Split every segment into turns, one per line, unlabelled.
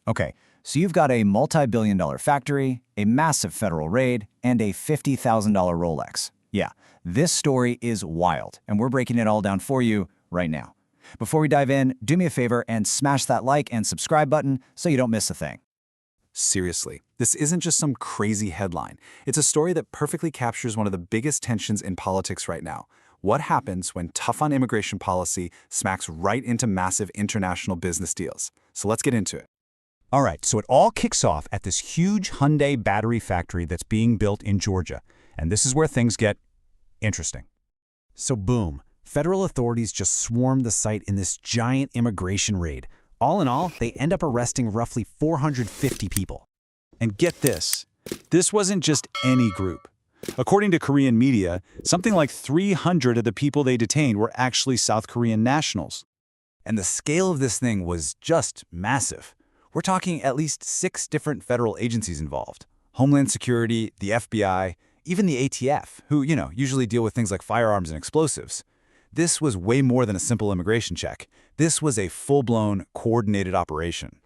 Okay, so you've got a multi-billion-dollar factory, a massive federal raid, and a $50,000 Rolex. Yeah, this story is wild, and we're breaking it all down for you right now. Before we dive in, do me a favor and smash that like and subscribe button so you don't miss a thing.
Seriously, this isn't just some crazy headline. It's a story that perfectly captures one of the biggest tensions in politics right now. What happens when tough on immigration policy smacks right into massive international business deals? So let's get into it.
All right, so it all kicks off at this huge Hyundai battery factory that's being built in Georgia. And this is where things get interesting. So boom, federal authorities just swarmed the site in this giant immigration raid. All in all, they end up arresting roughly 450 people.
And get this wasn't just any group. According to Korean media, something like 300 of the people they detained were actually South Korean nationals.
And the scale of this thing was just massive. We're talking at least 6 different federal agencies involved. Homeland Security, the FBI, even the ATF, who, usually deal with things like firearms and explosives. This was way more than a simple immigration check. This was a full-blown, coordinated operation.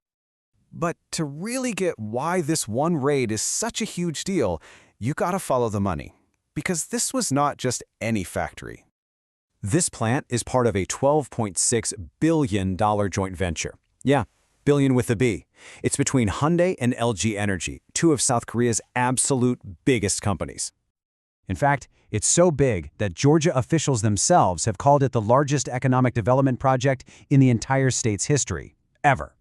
But to really get why this one raid is such a huge deal, you gotta follow the money. Because this was not just any factory. This plant is part of a $12.6 billion joint venture. Yeah, billion with a B. It's between Hyundai and LG Energy, 2 of South Korea's absolute biggest companies.
In fact, it's so big that Georgia officials themselves have called it the largest economic development project in the entire state's history, ever.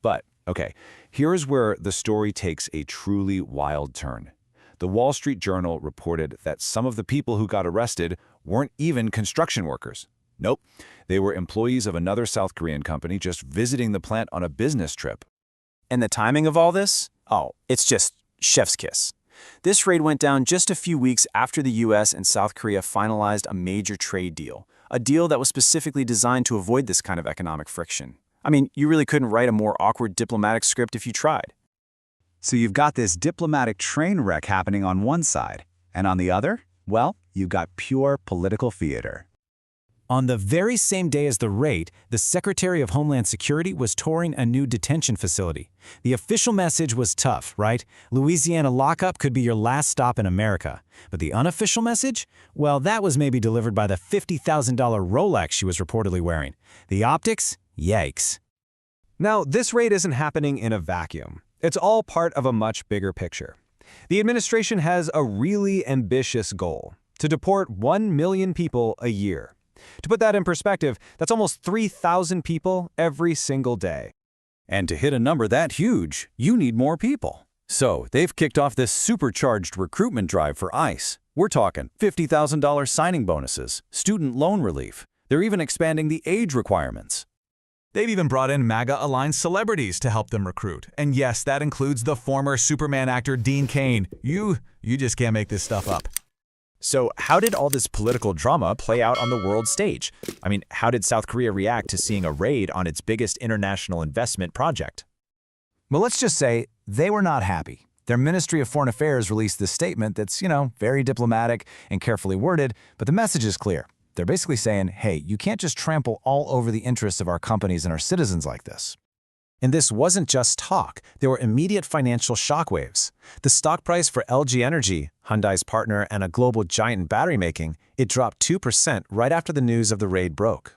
But, okay, here's where the story takes a truly wild turn. The Wall Street Journal reported that some of the people who got arrested weren't even construction workers. Nope, they were employees of another South Korean company just visiting the plant on a business trip.
And the timing of all this? Oh, it's just chef's kiss. This raid went down just a few weeks after the US and South Korea finalized a major trade deal, a deal that was specifically designed to avoid this kind of economic friction. I mean, you really couldn't write a more awkward diplomatic script if you tried.
So you've got this diplomatic train wreck happening on one side, and on the other, well, you've got pure political theater.
On the very same day as the raid, the Secretary of Homeland Security was touring a new detention facility. The official message was tough, right? Louisiana lockup could be your last stop in America. But the unofficial message? Well, that was maybe delivered by the $50,000 Rolex she was reportedly wearing. The optics? Yikes.
Now, this raid isn't happening in a vacuum. It's all part of a much bigger picture. The administration has a really ambitious goal: to deport 1 million people a year. To put that in perspective, that's almost 3,000 people every single day.
And to hit a number that huge, you need more people. So they've kicked off this supercharged recruitment drive for ICE. We're talking $50,000 signing bonuses, student loan relief. They're even expanding the age requirements.
They've even brought in MAGA-aligned celebrities to help them recruit. And yes, that includes the former Superman actor Dean Cain. You just can't make this stuff up.
So how did all this political drama play out on the world stage? I mean, how did South Korea react to seeing a raid on its biggest international investment project?
Well, let's just say they were not happy. Their Ministry of Foreign Affairs released this statement that's, very diplomatic and carefully worded, but the message is clear. They're basically saying, hey, you can't just trample all over the interests of our companies and our citizens like this.
And this wasn't just talk. There were immediate financial shockwaves. The stock price for LG Energy, Hyundai's partner and a global giant in battery making, it dropped 2% right after the news of the raid broke.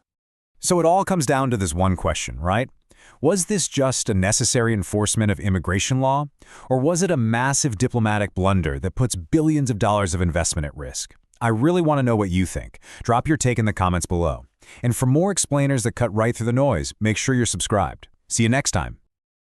So it all comes down to this one question, right? Was this just a necessary enforcement of immigration law? Or was it a massive diplomatic blunder that puts billions of dollars of investment at risk? I really want to know what you think. Drop your take in the comments below. And for more explainers that cut right through the noise, make sure you're subscribed. See you next time.